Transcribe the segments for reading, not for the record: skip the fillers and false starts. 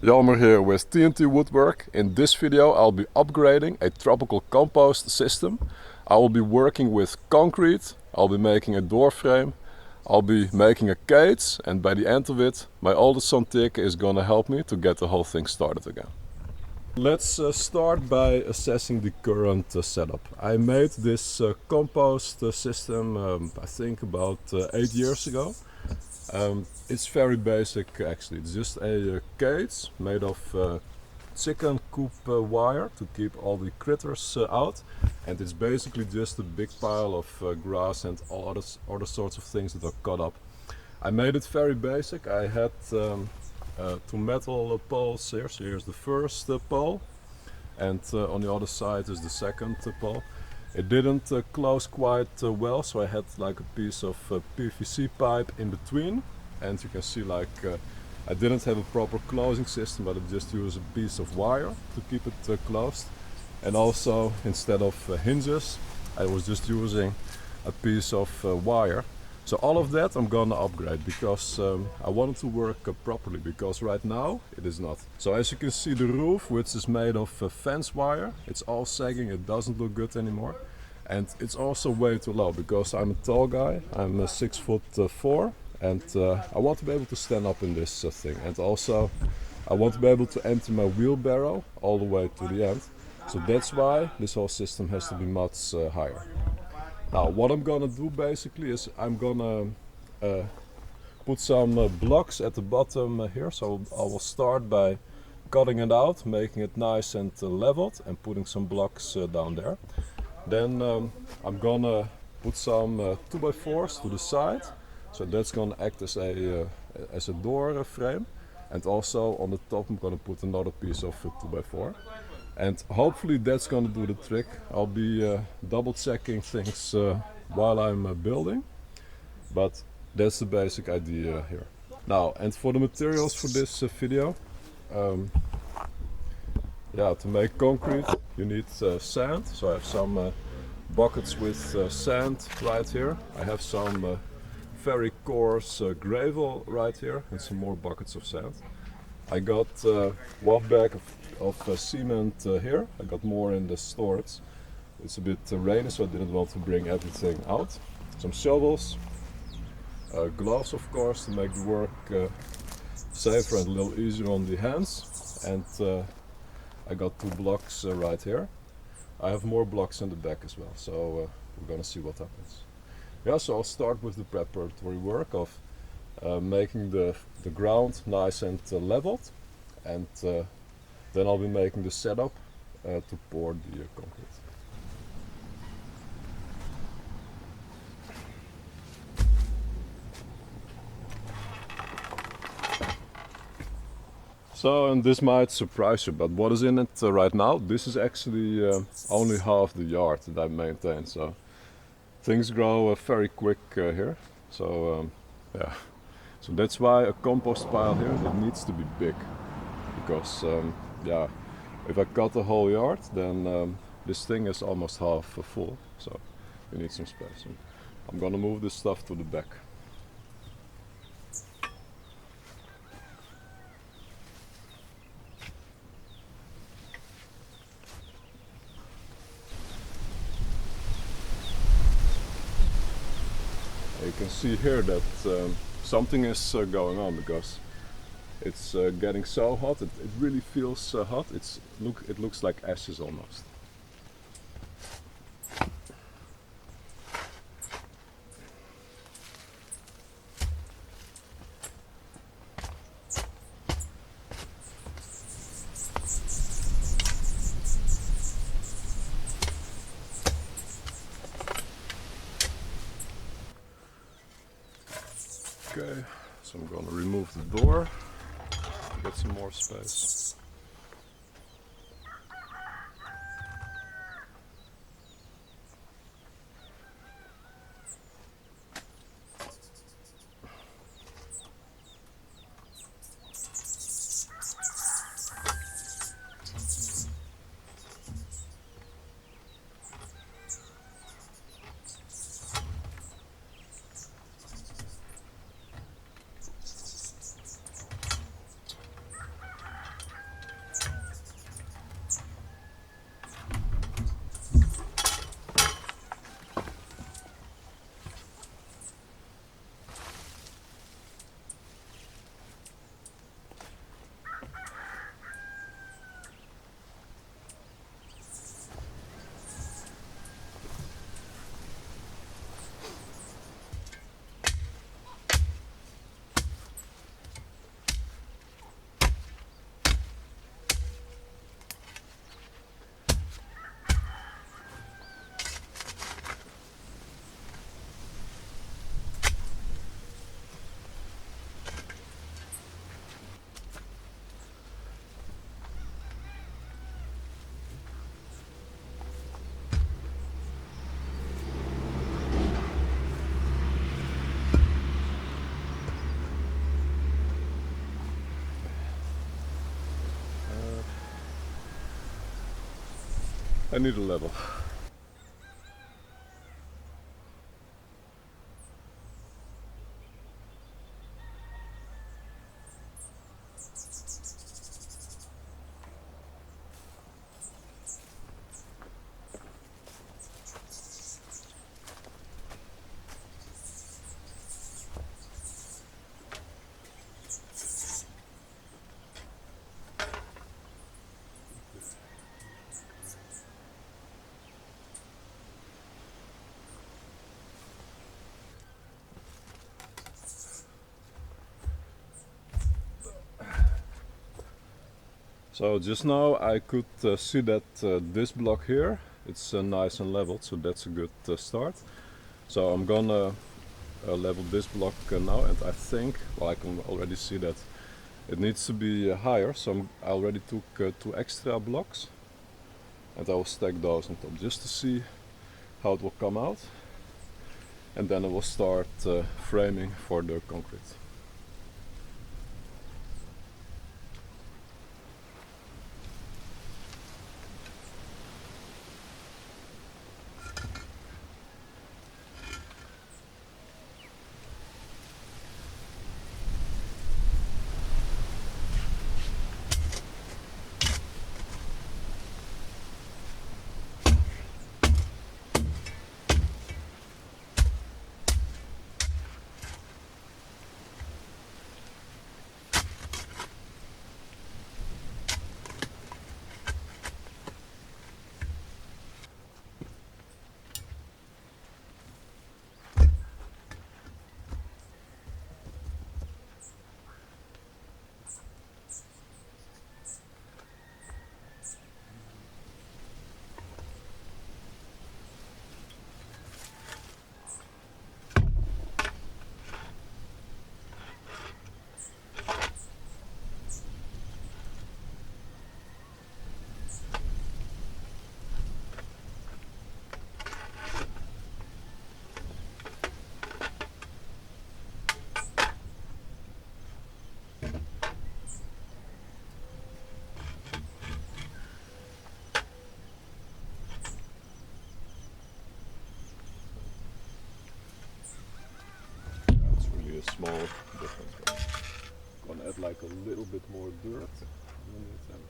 Jelmer here with TNT Woodwork. In this video I'll be upgrading a tropical compost system. I will be working with concrete, I'll be making a door frame, I'll be making a cage, and by the end of it my oldest son Tik is gonna help me to get the whole thing started again. Let's start by assessing the current setup. I made this compost system I think about 8 years ago. It's very basic actually. It's just a cage made of chicken coop wire to keep all the critters out, and it's basically just a big pile of grass and all other sorts of things that are cut up. I made it very basic. I had two metal poles here. So here's the first pole, and on the other side is the second pole. It didn't close quite well, so I had like a piece of PVC pipe in between, and you can see like I didn't have a proper closing system, but I just used a piece of wire to keep it closed. And also, instead of hinges, I was just using a piece of wire. So all of that I'm gonna upgrade because I want it to work properly, because right now it is not. So as you can see, the roof, which is made of fence wire, it's all sagging, it doesn't look good anymore. And it's also way too low because I'm a tall guy, I'm 6'4", and I want to be able to stand up in this thing. And also I want to be able to empty my wheelbarrow all the way to the end. So that's why this whole system has to be much higher. Now what I'm gonna do basically is I'm gonna put some blocks at the bottom here. So I will start by cutting it out, making it nice and leveled, and putting some blocks down there. Then I'm gonna put some 2x4s to the side, so that's gonna act as a door frame. And also on the top I'm gonna put another piece of 2x4. And hopefully that's gonna do the trick. I'll be double checking things while I'm building, but that's the basic idea here. Now, and for the materials for this video, to make concrete you need sand. So I have some buckets with sand right here. I have some very coarse gravel right here, and some more buckets of sand. I got one bag of cement here. I got more in the storage. It's a bit rainy, so I didn't want to bring everything out. Some shovels, gloves of course to make the work safer and a little easier on the hands. And I got two blocks right here. I have more blocks in the back as well, so we're gonna see what happens. Yeah, so I'll start with the preparatory work of making the ground nice and leveled, and then I'll be making the setup to pour the concrete. So, and this might surprise you, but what is in it right now? This is actually only half the yard that I maintain, so things grow very quick here. So yeah, so that's why a compost pile here, it needs to be big, because yeah, if I cut the whole yard, then this thing is almost half full, so we need some space. And I'm gonna move this stuff to the back. You can see here that something is going on, because it's getting so hot. It really feels hot. It looks like ashes almost. Okay, so I'm gonna remove the door to get some more space. I need a level. So just now I could see that this block here, it's nice and leveled, so that's a good start. So I'm gonna level this block now, and I think, well, I can already see that it needs to be higher, so I already took 2 extra blocks and I will stack those on top just to see how it will come out, and then I will start framing for the concrete. A small difference, but I'm gonna add like a little bit more dirt underneath them.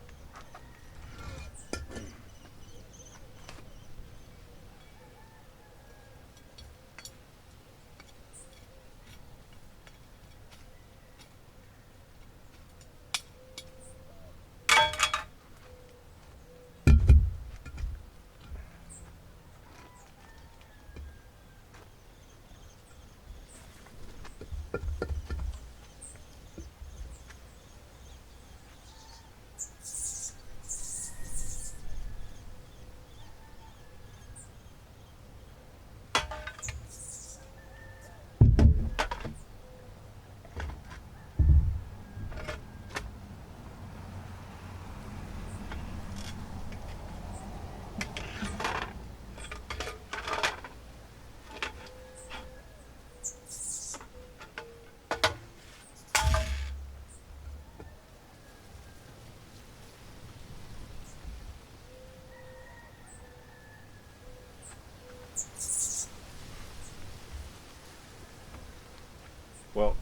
Well,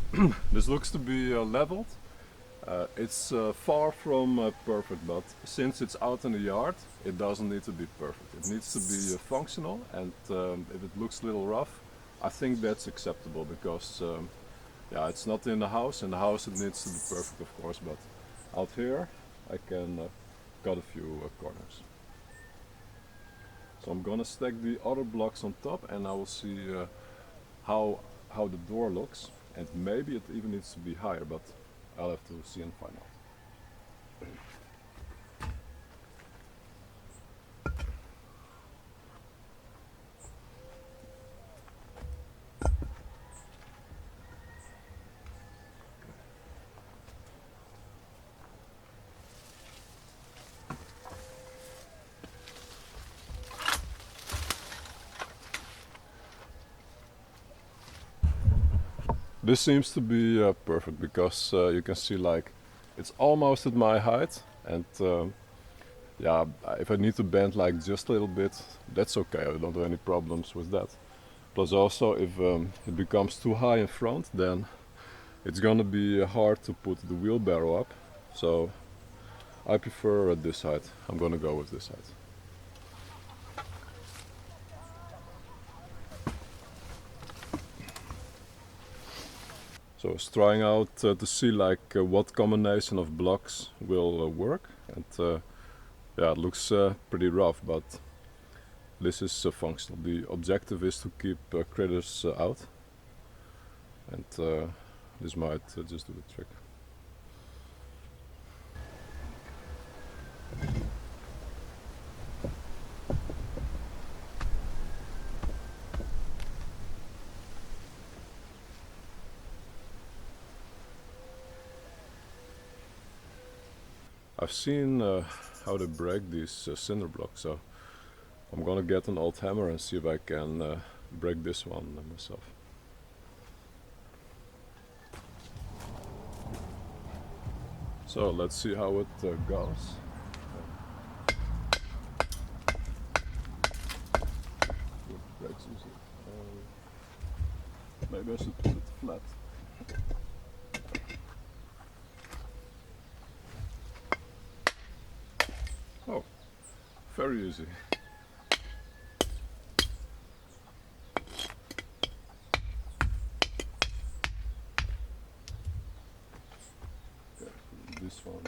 this looks to be leveled. It's far from perfect, but since it's out in the yard, it doesn't need to be perfect. It needs to be functional, and if it looks a little rough, I think that's acceptable, because yeah, it's not in the house. In the house it needs to be perfect, of course, but out here I can cut a few corners. So I'm gonna stack the other blocks on top, and I will see how the door looks, and maybe it even needs to be higher, but I'll have to see and find out. This seems to be perfect, because you can see, like, it's almost at my height, and Yeah, if I need to bend like just a little bit, that's okay. I don't have any problems with that. Plus also, if it becomes too high in front, then it's gonna be hard to put the wheelbarrow up. So I prefer this height. I'm gonna go with this height. So I was trying out to see like what combination of blocks will work, and yeah, it looks pretty rough, but this is functional. The objective is to keep critters out, and this might just do the trick. I've seen how they break these cinder blocks, so I'm gonna get an old hammer and see if I can break this one myself. So let's see how it goes. It breaks easily. Maybe I should put it flat. Oh, very easy. Okay, this one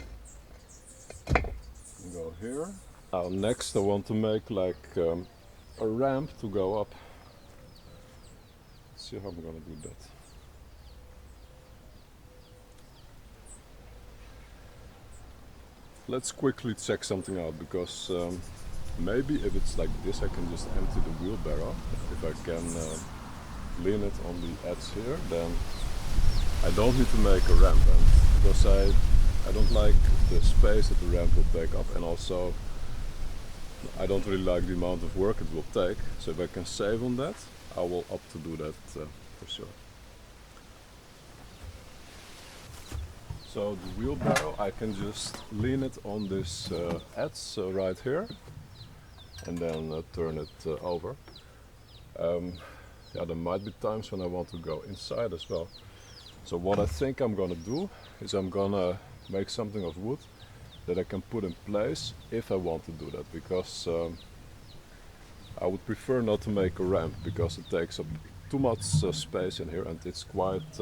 can go here. Now next I want to make like a ramp to go up. Let's see how I'm gonna do that. Let's quickly check something out, because maybe if it's like this I can just empty the wheelbarrow. If I can lean it on the edge here, then I don't need to make a ramp, and because I don't like the space that the ramp will take up, and also I don't really like the amount of work it will take. So if I can save on that, I will opt to do that for sure. So the wheelbarrow, I can just lean it on this edge right here, and then turn it over. Yeah, there might be times when I want to go inside as well. So what I think I'm gonna do is I'm gonna make something of wood that I can put in place if I want to do that, because I would prefer not to make a ramp, because it takes up too much space in here, and it's quite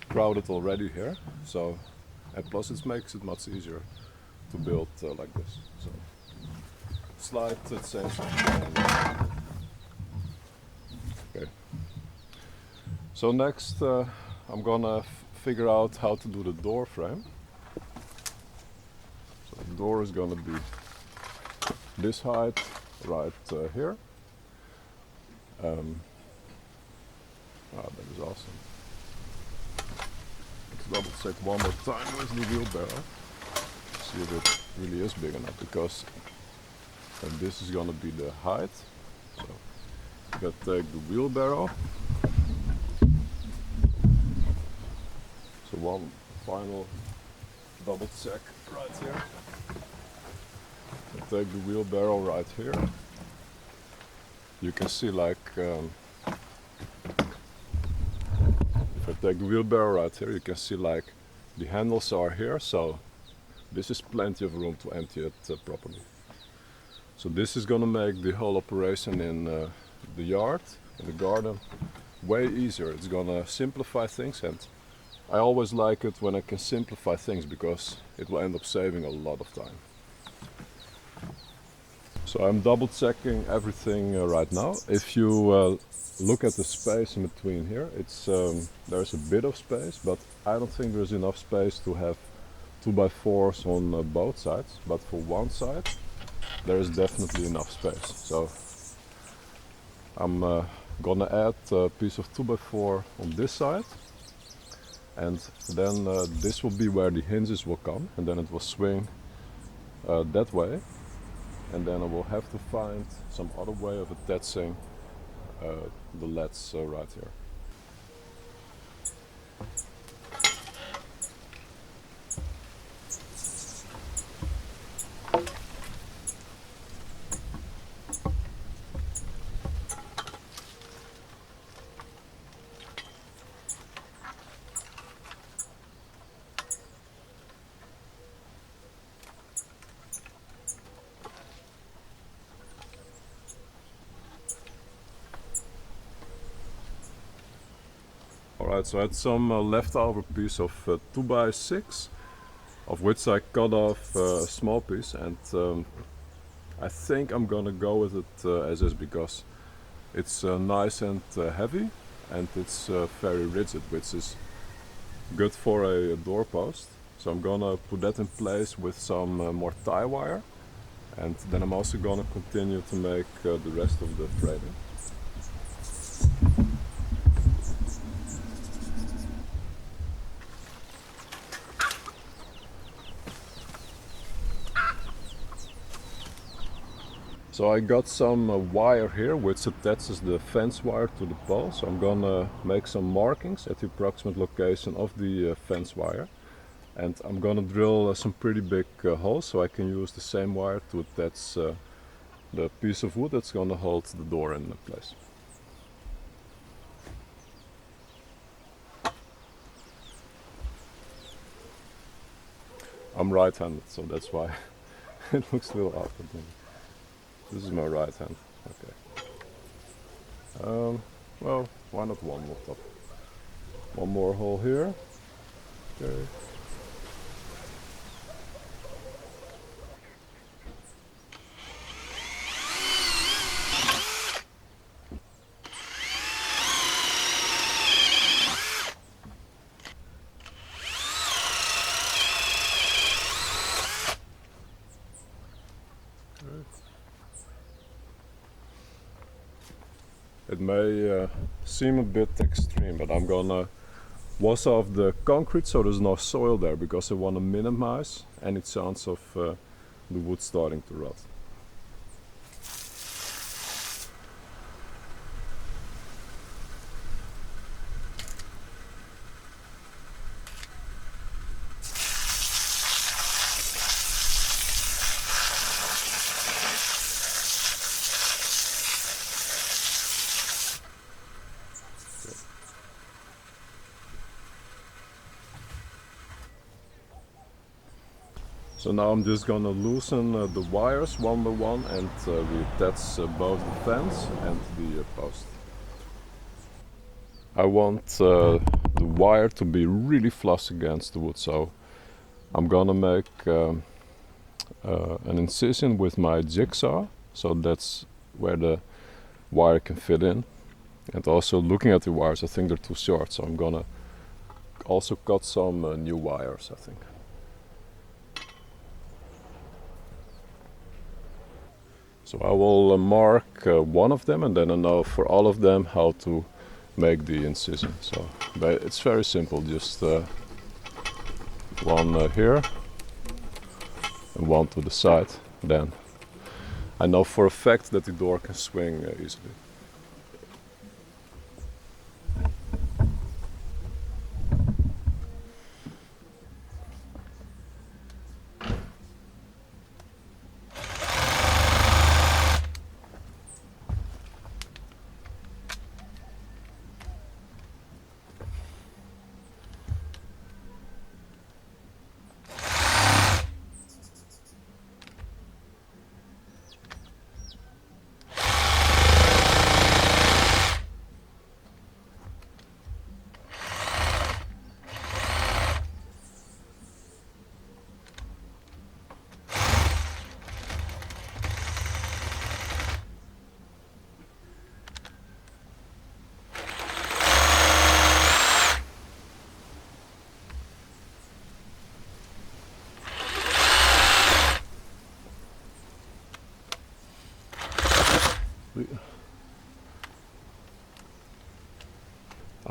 crowded already here. So, and plus it makes it much easier to build like this. So slight change of plan. Okay. So next I'm gonna figure out how to do the door frame. So the door is gonna be this height right here. That is awesome. Let's double check one more time with the wheelbarrow. See if it really is big enough, because this is gonna be the height. So I'm gonna take the wheelbarrow. So one final double check right here. I take the wheelbarrow right here. You can see like if I take the wheelbarrow right here, you can see like the handles are here, so this is plenty of room to empty it properly. So this is gonna make the whole operation in the yard, in the garden, way easier. It's gonna simplify things, and I always like it when I can simplify things, because it will end up saving a lot of time. So I'm double checking everything right now. If you look at the space in between here, it's there's a bit of space, but I don't think there's enough space to have 2x4s on both sides. But for one side, there is definitely enough space. So I'm gonna add a piece of 2x4 on this side, and then this will be where the hinges will come, and then it will swing that way. And then I will have to find some other way of attaching the leads right here. Alright, so I had some leftover piece of 2x6, of which I cut off a small piece, and I think I'm gonna go with it as is, because it's nice and heavy, and it's very rigid, which is good for a doorpost. So I'm gonna put that in place with some more tie wire, and then I'm also gonna continue to make the rest of the framing. So I got some wire here which attaches the fence wire to the pole, so I'm gonna make some markings at the approximate location of the fence wire, and I'm gonna drill some pretty big holes so I can use the same wire to attach the piece of wood that's gonna hold the door in place. I'm right-handed, so that's why it looks a little awkward. This is my right hand. Okay. Well, why not one more top? One more hole here. Okay. It may seem a bit extreme, but I'm gonna wash off the concrete so there's no soil there, because I want to minimize any chance of the wood starting to rot. So now I'm just gonna loosen the wires one by one, and we attach both the fence and the post. I want the wire to be really flush against the wood, so I'm gonna make an incision with my jigsaw, so that's where the wire can fit in. And also, looking at the wires, I think they're too short, so I'm gonna also cut some new wires, I think. So I will mark one of them, and then I know for all of them how to make the incision. So it's very simple, just one here and one to the side. Then I know for a fact that the door can swing easily.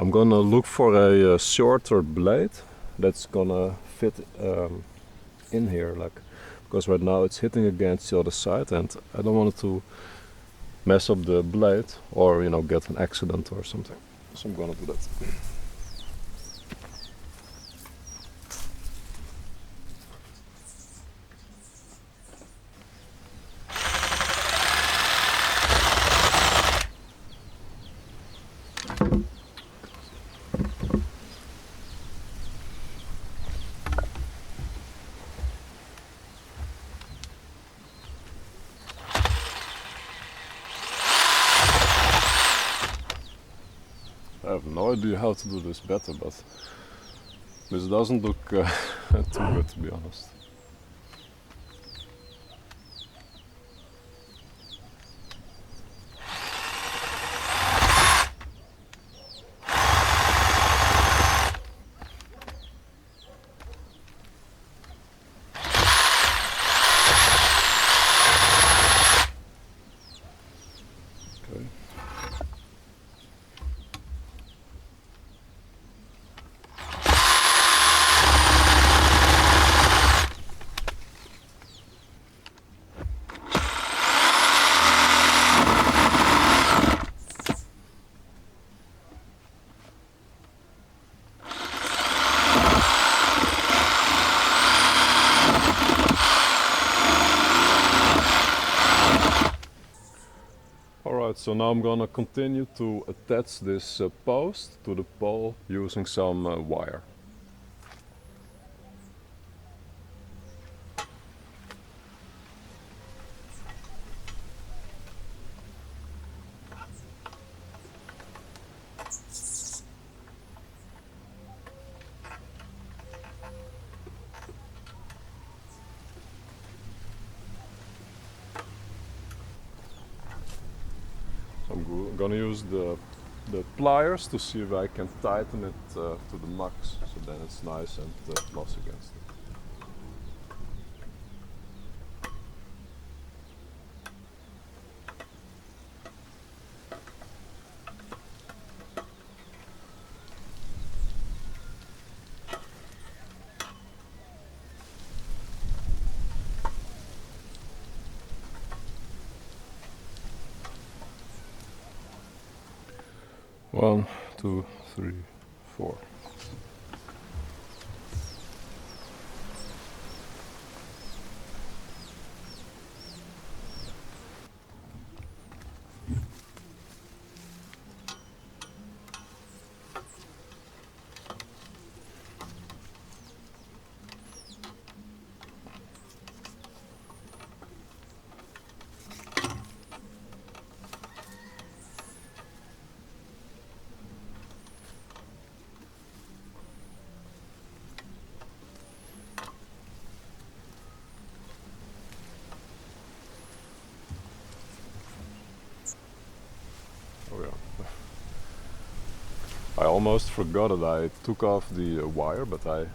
I'm gonna look for a shorter blade that's gonna fit in here, because right now it's hitting against the other side, and I don't want it to mess up the blade or get an accident or something. So I'm gonna do that. have no idea how to do this better, but this doesn't look too good, to be honest. Alright, so now I'm gonna continue to attach this post to the pole using some wire. I'm gonna use the pliers to see if I can tighten it to the max, so then it's nice and close against it. One, two, three, four. Oh yeah. I almost forgot that I took off the wire, but I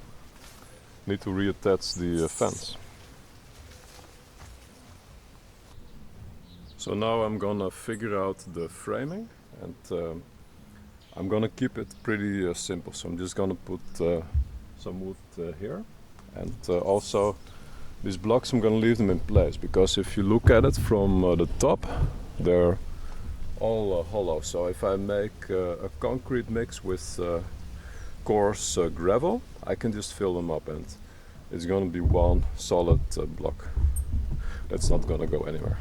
need to reattach the fence. So now I'm gonna figure out the framing, and I'm gonna keep it pretty simple. So I'm just gonna put some wood here, and also these blocks I'm gonna leave them in place, because if you look at it from the top, they're all hollow. So if I make a concrete mix with coarse gravel, I can just fill them up, and it's gonna be one solid block. That's not gonna go anywhere.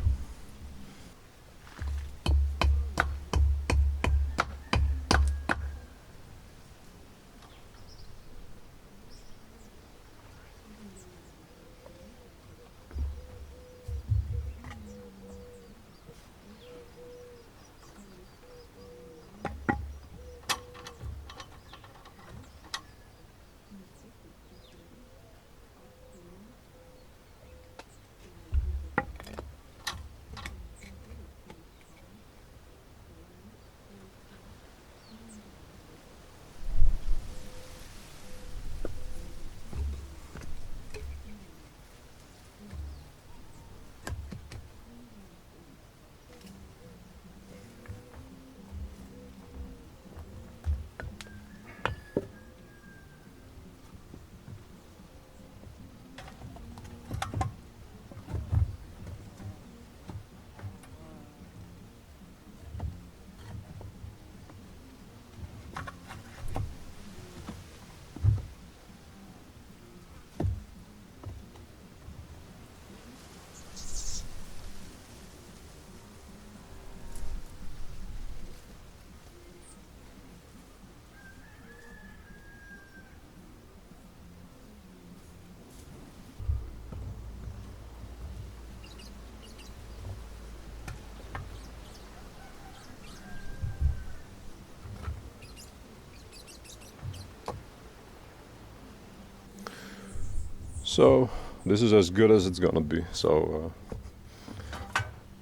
So this is as good as it's gonna be. So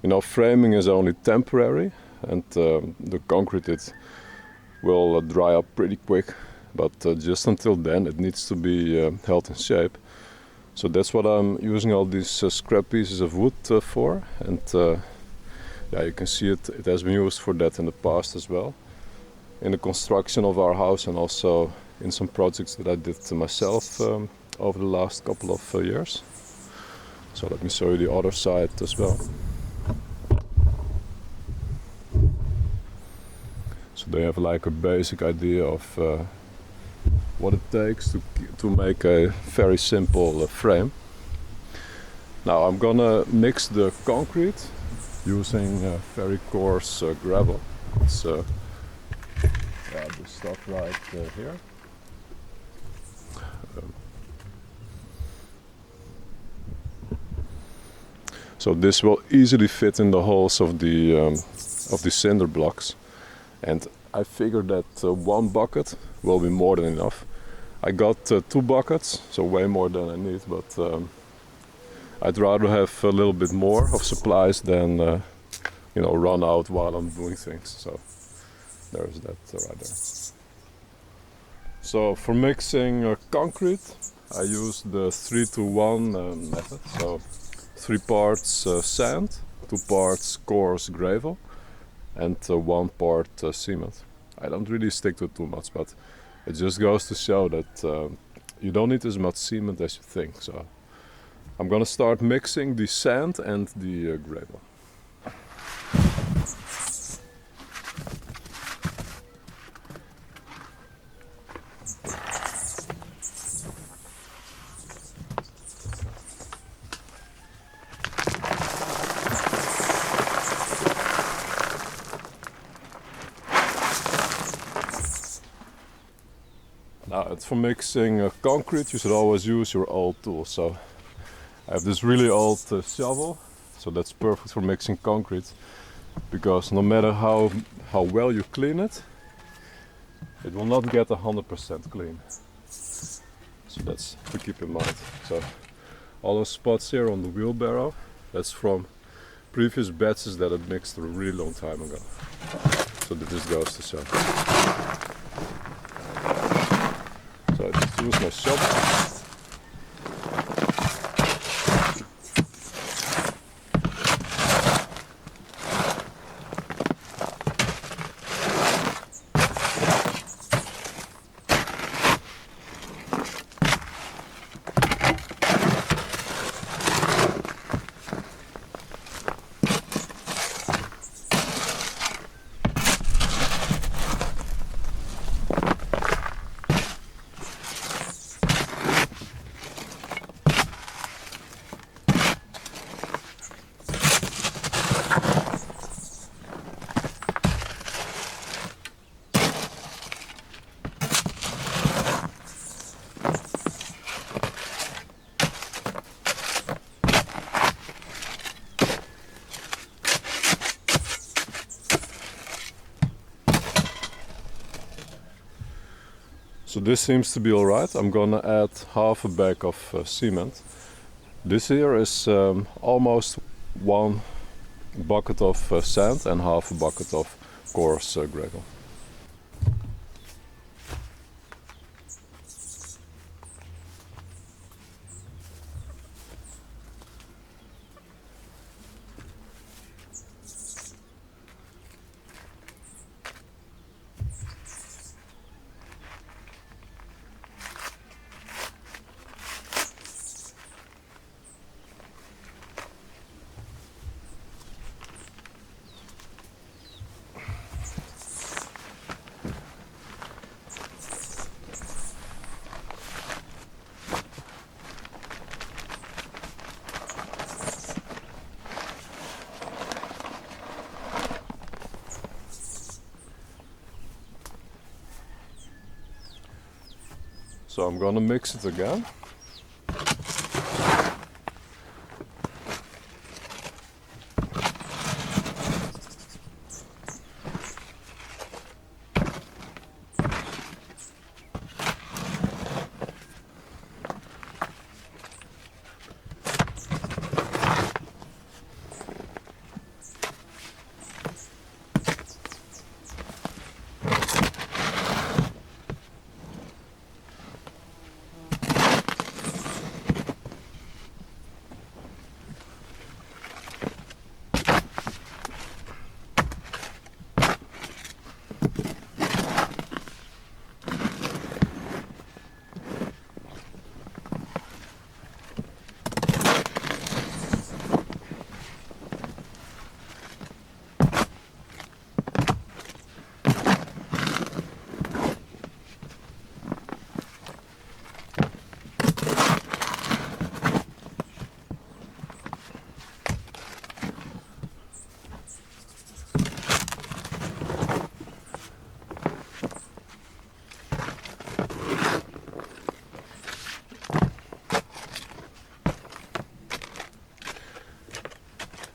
you know, framing is only temporary, and the concrete it will dry up pretty quick, but just until then it needs to be held in shape. So that's what I'm using all these scrap pieces of wood for, and yeah, you can see it has been used for that in the past as well, in the construction of our house, and also in some projects that I did myself over the last couple of years. So let me show you the other side as well. So they have like a basic idea of what it takes to make a very simple frame. Now I'm gonna mix the concrete using very coarse gravel. It's this stuff right here. So this will easily fit in the holes of the cinder blocks, and I figured that one bucket will be more than enough. I got 2 buckets, so way more than I need, but I'd rather have a little bit more of supplies than you know, run out while I'm doing things. So there's that right there. So for mixing concrete, I use the 3-to-1 method. So 3 parts sand, 2 parts coarse gravel, and 1 part cement. I don't really stick to it too much, but it just goes to show that you don't need as much cement as you think. So I'm gonna start mixing the sand and the gravel. Now, for mixing concrete, you should always use your old tool. So I have this really old shovel, so that's perfect for mixing concrete, because no matter how well you clean it, it will not get 100% clean. So that's to keep in mind. So all those spots here on the wheelbarrow, that's from previous batches that I mixed a really long time ago. So that just goes to show. So I just use my shovel. So this seems to be alright. I'm gonna add half a bag of cement. This here is almost 1 bucket of sand and half a bucket of coarse gravel. So I'm gonna mix it again.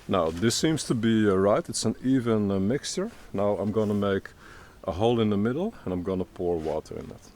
Now this seems to be right, it's an even mixture. Now I'm gonna make a hole in the middle and I'm gonna pour water in it.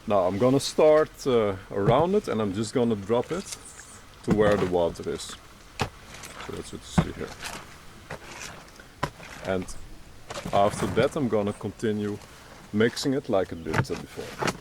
Now I'm gonna start around it and I'm just gonna drop it to where the water is. So that's what you see here. And after that I'm gonna continue mixing it like I did before.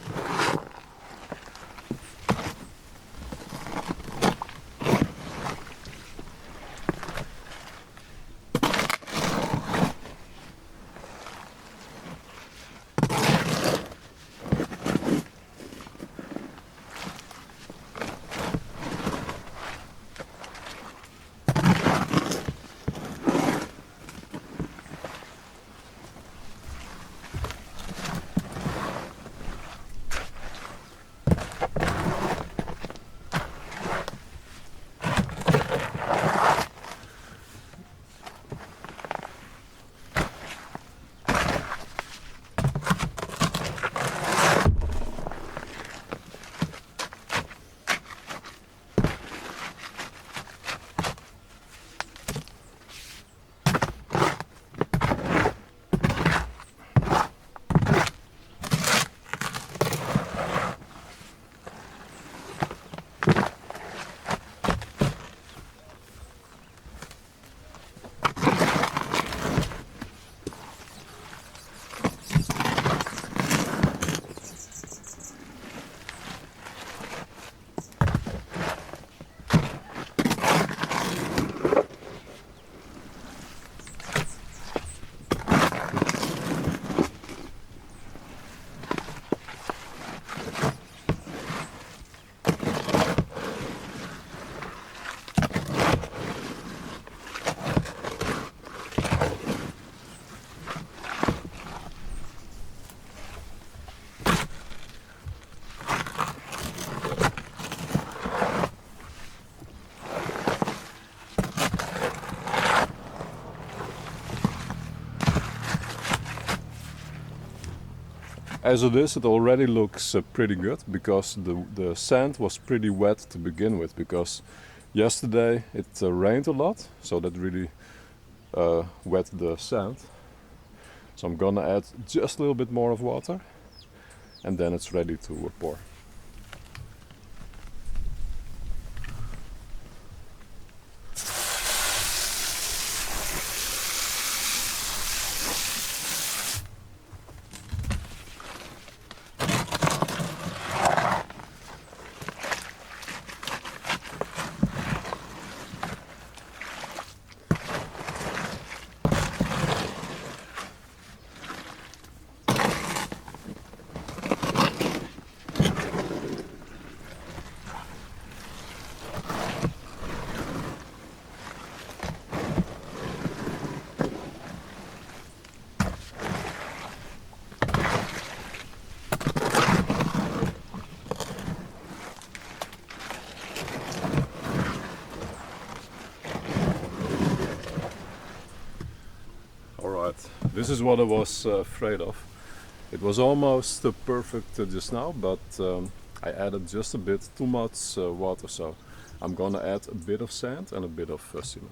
As it is, it already looks pretty good because the sand was pretty wet to begin with, because yesterday it rained a lot, so that really wet the sand. So I'm gonna add just a little bit more of water and then it's ready to pour. This is what I was afraid of. It was almost perfect just now, but I added just a bit too much water, so I'm gonna add a bit of sand and a bit of cement.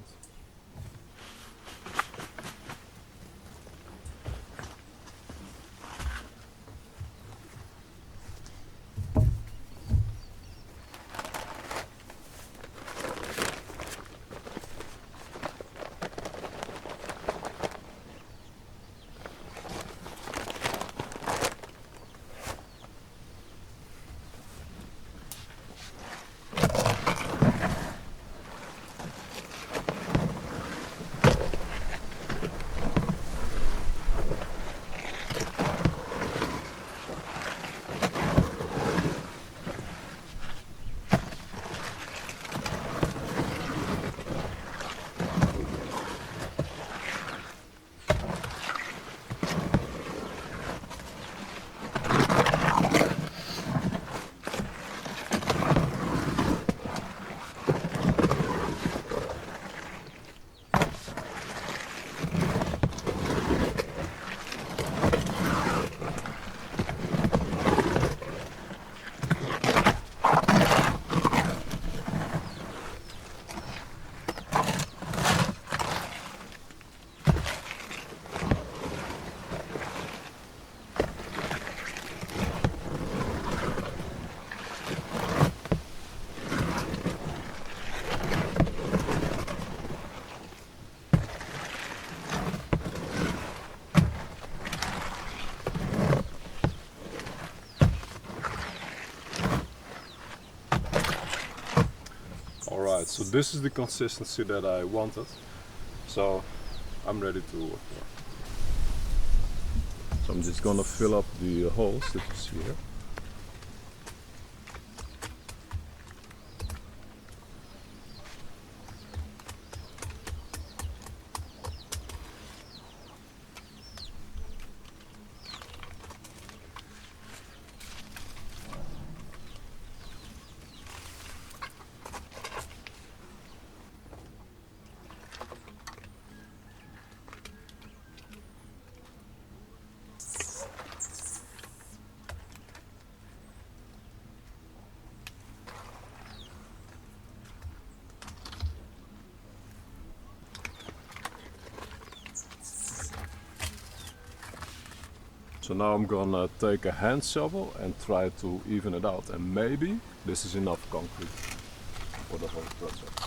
Alright, so this is the consistency that I wanted. So I'm ready to work. So I'm just gonna fill up the holes that you see here. So now I'm gonna take a hand shovel and try to even it out, and maybe this is enough concrete for the whole project.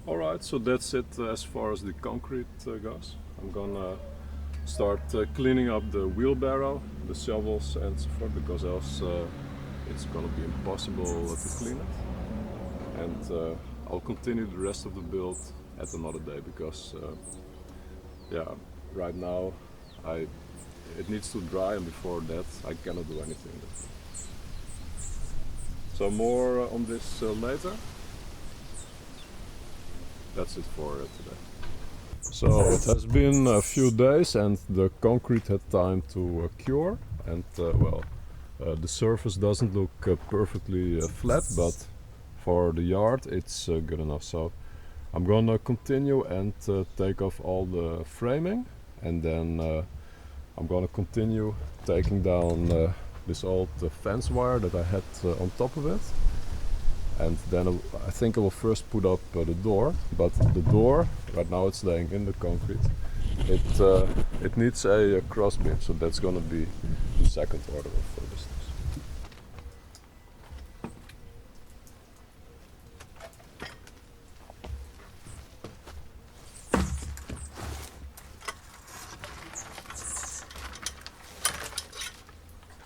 Alright, so that's it as far as the concrete goes. I'm gonna start cleaning up the wheelbarrow, the shovels and so forth, because else it's gonna be impossible to clean it. And I'll continue the rest of the build at another day, because yeah, right now it needs to dry, and before that I cannot do anything. So more on this later. That's it for today. So it has been a few days and the concrete had time to cure, and the surface doesn't look perfectly flat, but for the yard it's good enough. So I'm gonna continue and take off all the framing, and then I'm gonna continue taking down this old fence wire that I had on top of it. And then I think I will first put up the door, but the door, right now it's laying in the concrete, it needs a cross beam, so that's gonna be the second order of business.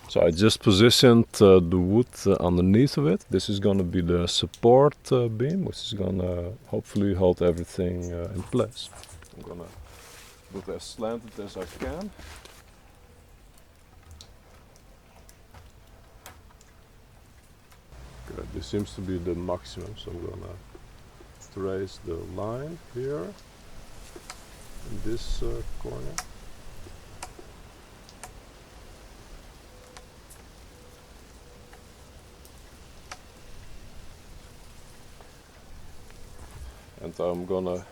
So I just positioned the wood underneath of it. This is going to be the support beam, which is going to hopefully hold everything in place. I'm going to put it as slanted as I can. Good. This seems to be the maximum, so I'm going to trace the line here in this corner. And I'm gonna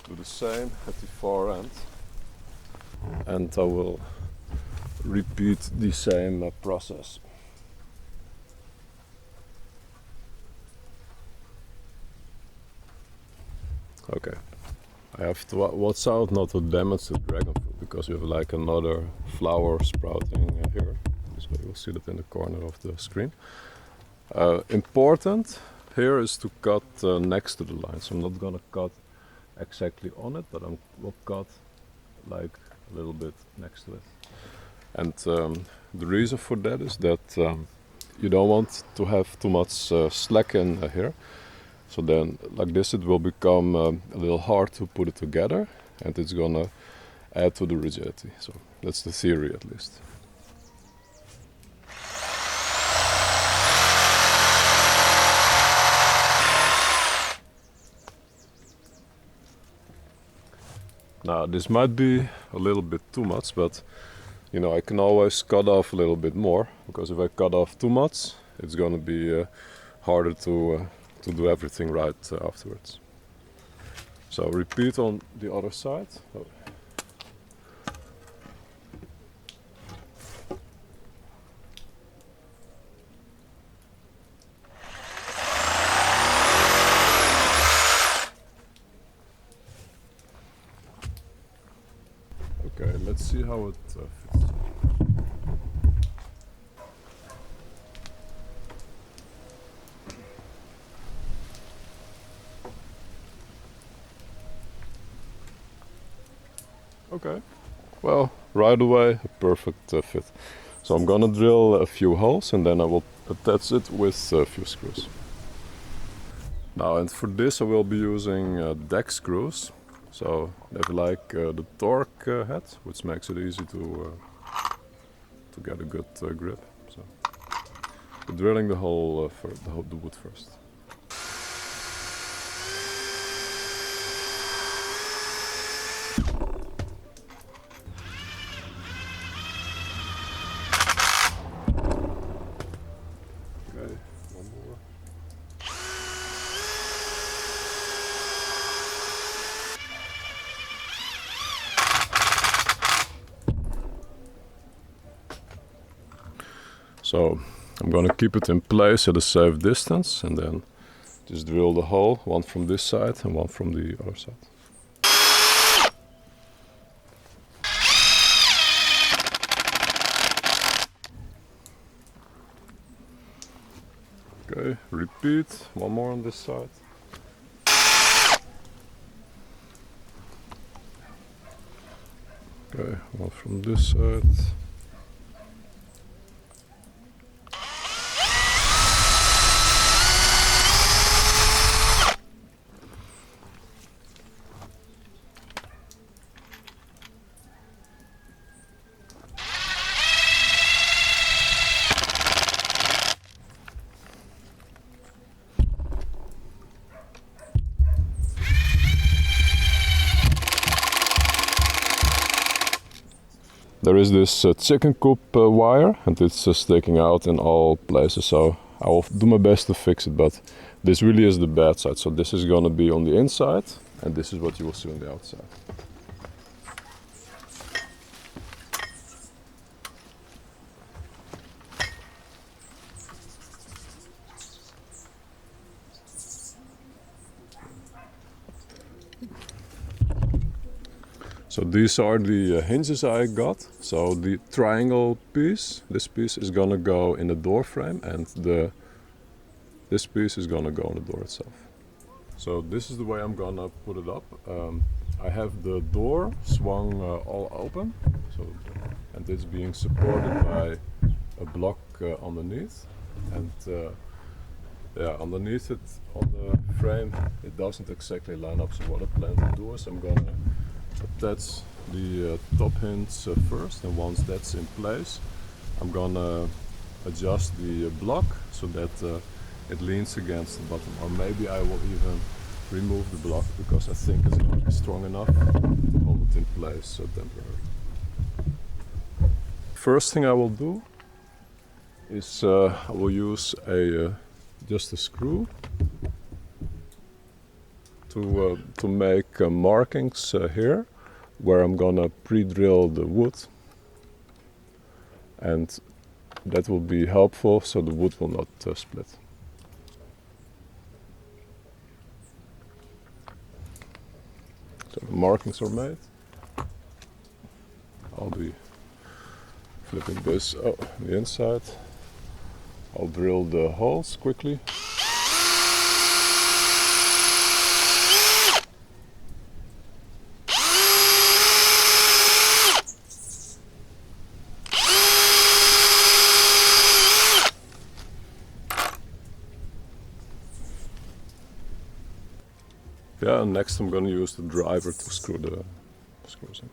do the same at the far end, and I will repeat the same process. Okay, I have to watch out not to damage the dragon fruit, because we have like another flower sprouting here, so you will see that in the corner of the screen. Important here is to cut next to the line. So I'm not gonna cut exactly on it, but I will cut like a little bit next to it. And the reason for that is that you don't want to have too much slack in here. So then like this it will become a little hard to put it together, and it's gonna add to the rigidity. So that's the theory at least. Now this might be a little bit too much, but you know, I can always cut off a little bit more, because if I cut off too much, it's gonna be harder to do everything right afterwards. So repeat on the other side. Oh. Okay, let's see how it fits. Okay, well, right away, a perfect fit. So I'm gonna drill a few holes and then I will attach it with a few screws. Now, and for this I will be using deck screws. So they have like the torque head, which makes it easy to get a good grip. So we're drilling the hole for the wood first. Okay, one more. So I'm gonna keep it in place at a safe distance and then just drill the hole, one from this side and one from the other side. Okay, repeat, one more on this side. Okay, one from this side. There is this chicken coop wire, and it's sticking out in all places, so I will do my best to fix it, but this really is the bad side. So this is going to be on the inside and this is what you will see on the outside. So these are the hinges I got. So the triangle piece, this piece is gonna go in the door frame, and this piece is gonna go on the door itself. So this is the way I'm gonna put it up. I have the door swung all open, so, and it's being supported by a block underneath. And yeah, underneath it on the frame, it doesn't exactly line up. So what I plan to do is I'm gonna attach the top hinge first, and once that's in place, I'm gonna adjust the block so that it leans against the bottom, or maybe I will even remove the block because I think it's going to be strong enough to hold it in place temporarily. First thing I will do is I will use just a screw to make markings here where I'm gonna pre-drill the wood, and that will be helpful so the wood will not split. So the markings are made. I'll be flipping this the inside. I'll drill the holes quickly. Yeah, and next I'm gonna use the driver to screw the screws in.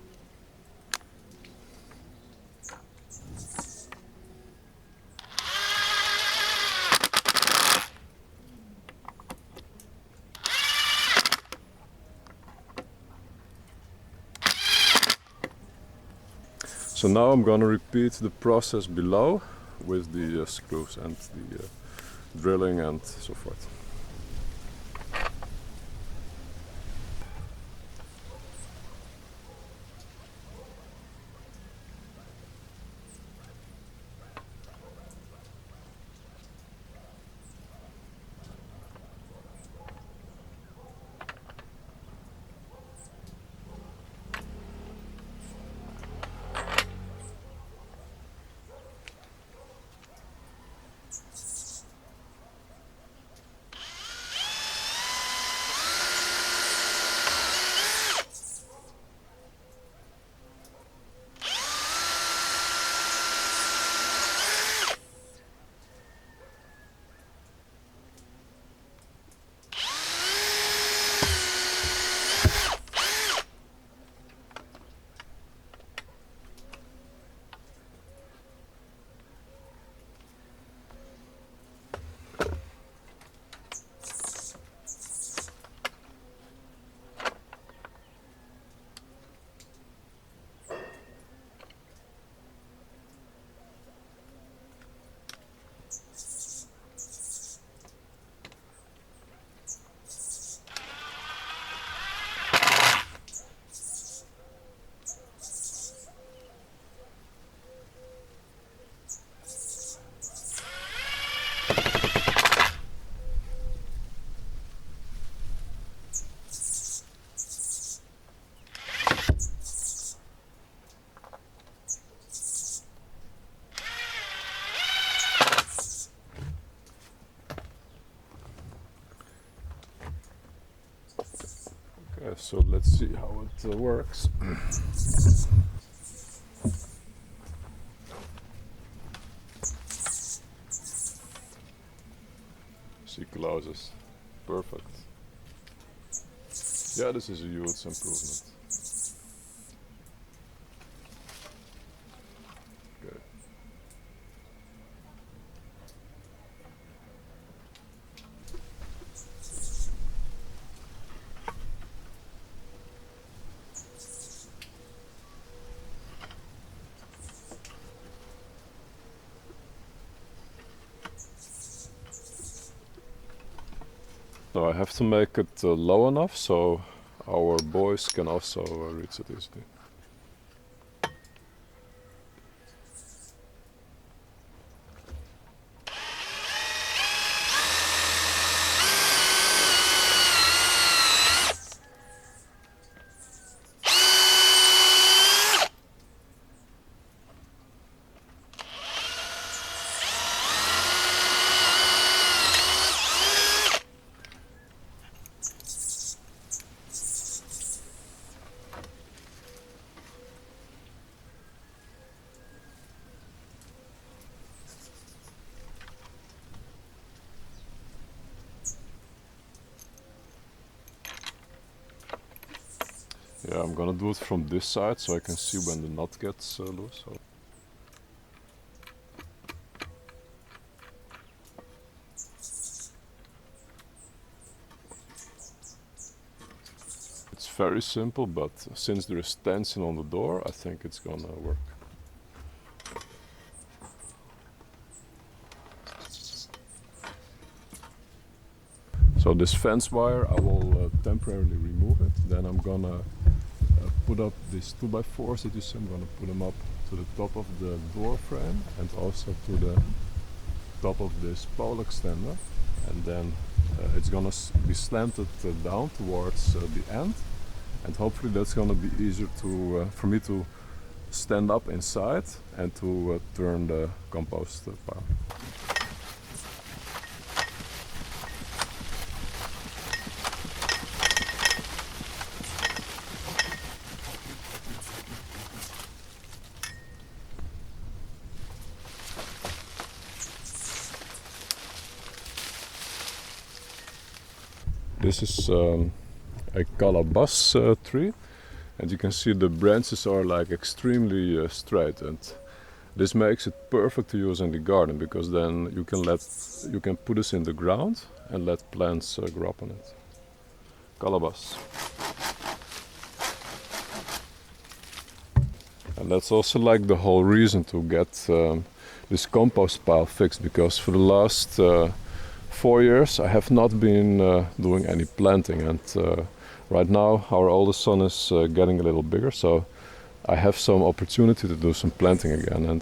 So now I'm gonna repeat the process below with the screws and the drilling and so forth. Okay, so let's see how it works. She closes. Perfect. Yeah, this is a huge improvement. Okay. So I have to make it low enough so our boys can also reach it easily. Yeah, I'm gonna do it from this side so I can see when the nut gets loose. So. It's very simple, but since there is tension on the door, I think it's gonna work. So this fence wire, I will temporarily remove it. Then I'm gonna put up these 2x4s that you see. I'm gonna put them up to the top of the door frame and also to the top of this pole extender. And then it's gonna be slanted down towards the end. And hopefully that's gonna be easier to for me to stand up inside and to turn the compost pile. This is a calabash tree, and you can see the branches are like extremely straight, and this makes it perfect to use in the garden, because then you can put this in the ground and let plants grow up on it. Calabash. And that's also like the whole reason to get this compost pile fixed, because for the last 4 years I have not been doing any planting, and right now our oldest son is getting a little bigger, so I have some opportunity to do some planting again, and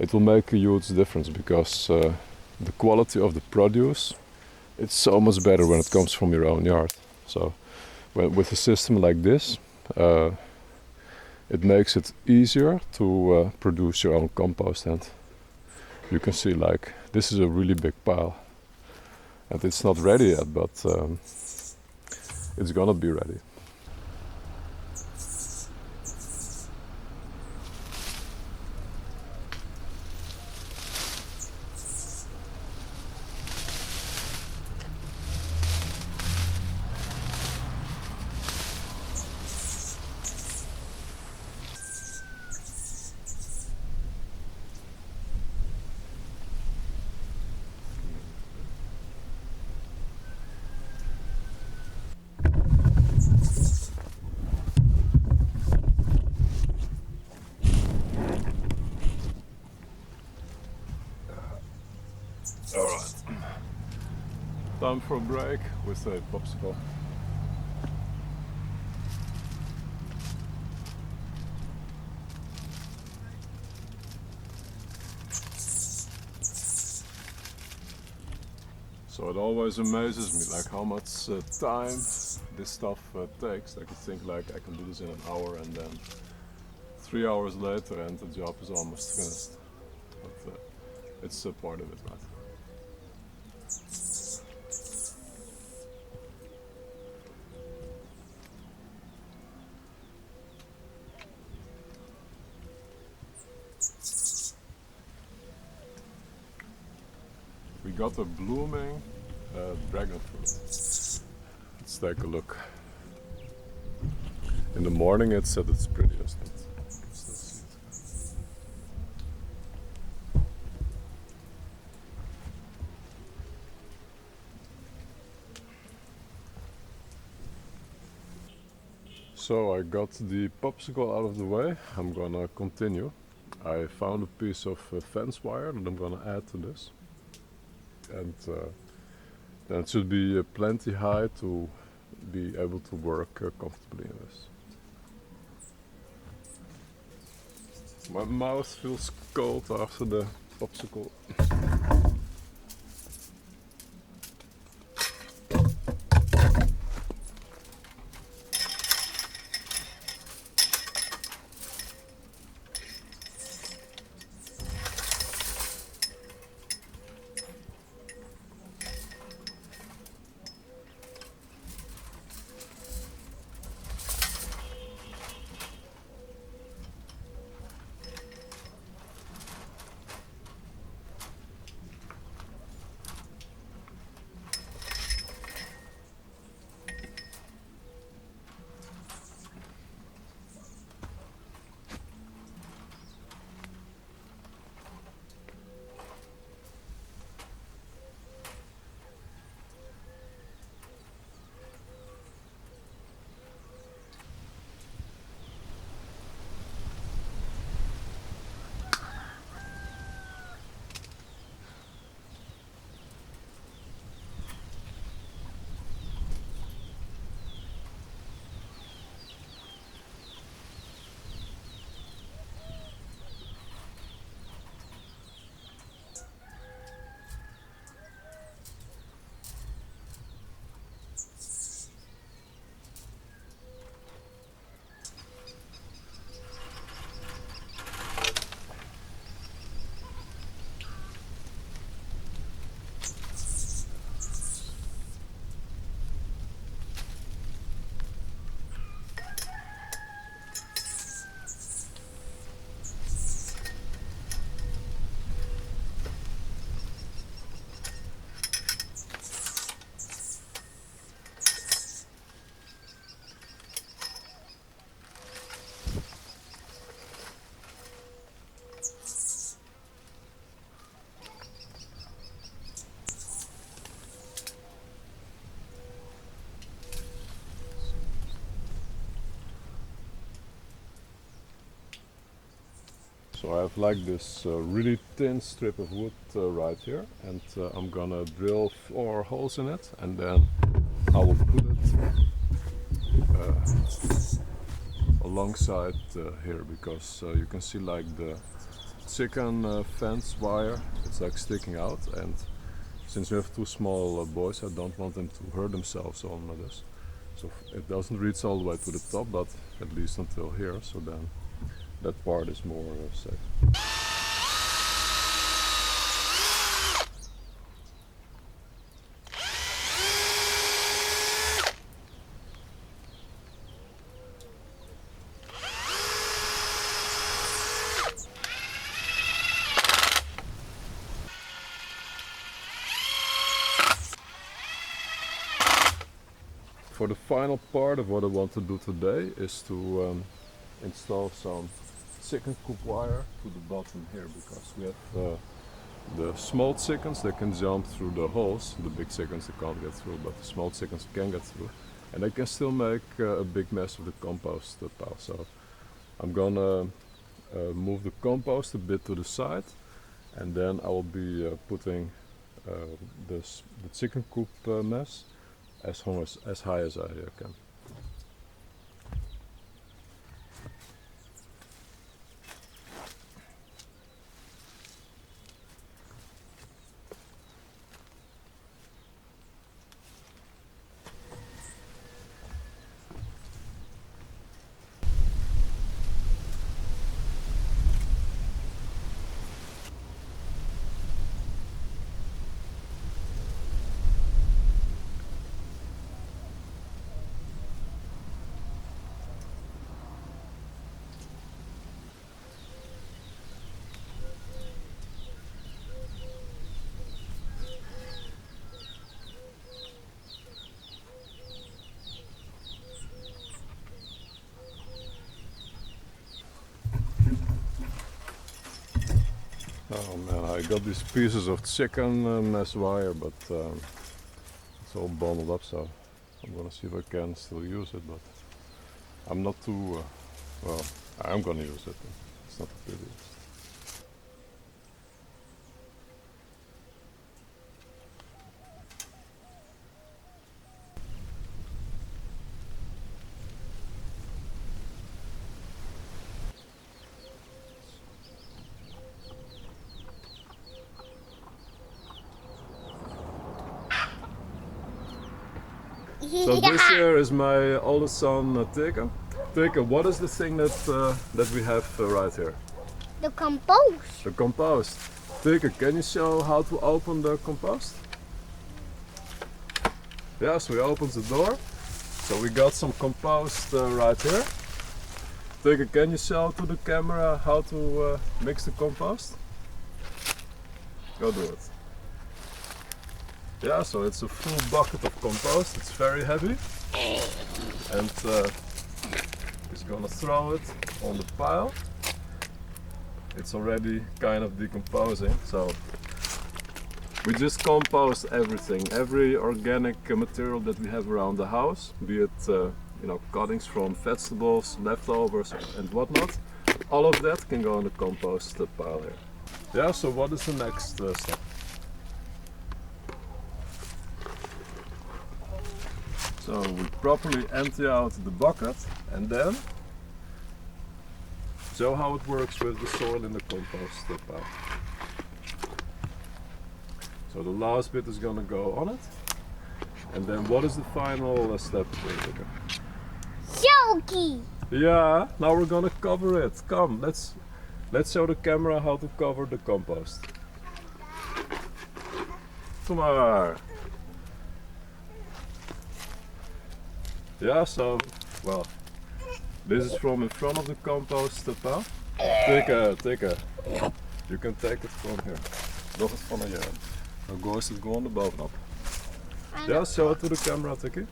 it will make a huge difference, because the quality of the produce, it's so much better when it comes from your own yard. So with a system like this, it makes it easier to produce your own compost. And you can see, like, this is a really big pile, and it's not ready yet, but it's gonna be ready. Alright. Time for a break with a popsicle. So it always amazes me, like, how much time this stuff takes. Like, you think like I can do this in an hour, and then 3 hours later and the job is almost finished. But it's a part of it, right? We got a blooming dragon fruit. Let's take a look. In the morning it's at its prettiest. So I got the popsicle out of the way. I'm gonna continue. I found a piece of fence wire that I'm gonna add to this. And then it should be plenty high to be able to work comfortably in this. My mouth feels cold after the popsicle. So I have like this really thin strip of wood right here, and I'm gonna drill 4 holes in it, and then I will put it alongside here, because you can see like the chicken fence wire, it's like sticking out, and since we have 2 small boys, I don't want them to hurt themselves on this. So it doesn't reach all the way to the top, but at least until here, so then that part is more safe. For the final part of what I want to do today is to install some chicken coop wire to the bottom here, because we have the small chickens, they can jump through the holes. The big chickens, they can't get through, but the small chickens can get through, and they can still make a big mess of the compost pile. So I'm gonna move the compost a bit to the side, and then I will be putting the chicken coop mess as high as I can. Oh man, I got these pieces of chicken mess wire, but it's all bundled up, so I'm gonna see if I can still use it, but I'm not too, well, I'm gonna use it. It's not the prettiest. So this here is my oldest son, Teke. Teke, what is the thing that we have right here? The compost. The compost. Teke, can you show how to open the compost? Yeah, so he opens the door. So we got some compost right here. Teke, can you show to the camera how to mix the compost? Go do it. Yeah, so it's a full bucket of compost, it's very heavy, and he's gonna throw it on the pile. It's already kind of decomposing, so we just compost everything, every organic material that we have around the house, be it you know, cuttings from vegetables, leftovers and whatnot. All of that can go in the compost pile here. Yeah, so what is the next step? So we properly empty out the bucket, and then show how it works with the soil in the compost pile. So the last bit is gonna go on it, and then what is the final step? Choky. Yeah, now we're gonna cover it. Come, let's show the camera how to cover the compost. Kom maar. Yeah, so, well, this is from in front of the compost pile. Teke. You can take it from here. Nog het van je. Dan gooit het gewoon er bovenop. Ja, show it to the camera, Teke.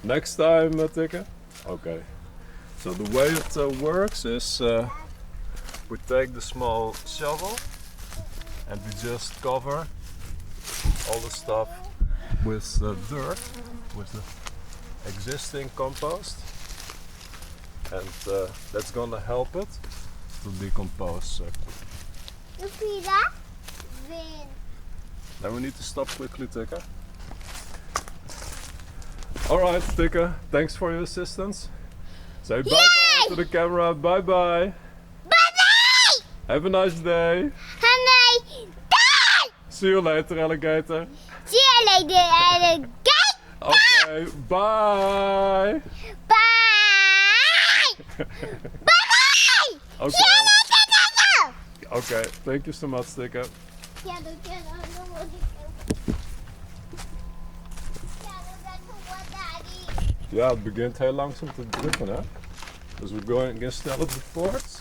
Next time, Teke. Okay. So the way it works is we take the small shovel and we just cover all the stuff with dirt, with the existing compost. and that's gonna help it to decompose. So Look at that. Wind. now we need to stop quickly, Tikka. Alright, Tikka, thanks for your assistance. Say bye bye to the camera, bye bye. Bye-bye! Have a nice day. Honey, bye! See you later, alligator. See you later, alligator. Okay, bye. Bye! Bye-bye! Okay. See you later. Okay, thank you so much, Tikka. Ja, dat kan ook. Ja, dat gaat gewoon daddy. Ja, het begint heel langzaam te drukken, hè? Dus we gaan sneller voort.